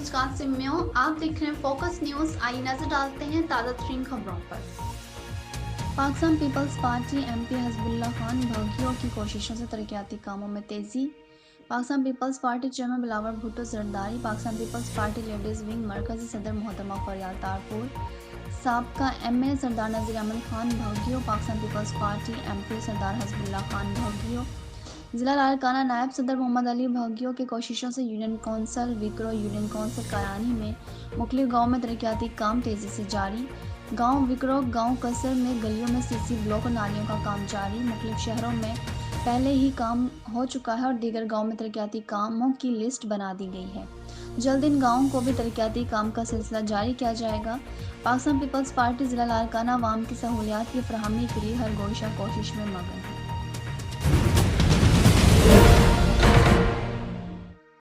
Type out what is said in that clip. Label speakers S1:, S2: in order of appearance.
S1: नमस्कार सिम्यो, आप देख रहे हैं फोकस न्यूज। आइए नजर डालते हैं ताज़ा तरीन खबरों पर। Pakistan Peoples Party MP Hizbullah Khan Bhaggiyo की कोशिशों से तरक्याती कामों में तेजी। Pakistan Peoples Party chairman Bilawal Bhutto Zardari, Pakistan Peoples Party ladies wing मरकजी सदर मोहतरमा फरियाल तारपुर, साबका MA Sardar Nazir Ahmed Khan Bhaggiyo, Pakistan Peoples Party MP Sardar Hizbullah Khan Bhaggiyo, जिला लाड़काना नायब सदर मोहम्मद अली भगगियों की कोशिशों से यूनियन कौंसल विक्रो यूनियन कौंसल करानी में मुख्तलिफ गाँव में तरक्याती काम तेज़ी से जारी। गांव विक्रो, गांव कसर में गलियों में सीसी ब्लॉक और नालियों का काम जारी। मुख्तलिफ शहरों में पहले ही काम हो चुका है और दीगर गाँव में तरक्याती कामों की लिस्ट बना दी गई है। जल्द इन गाँवों को भी तरक्याती काम का सिलसिला जारी किया जाएगा। पाकिस्तान पीपल्स पार्टी जिला लाड़काना अवाम की सहूलियात की फराहमी के लिए हर गोशा कोशिश में मगन है।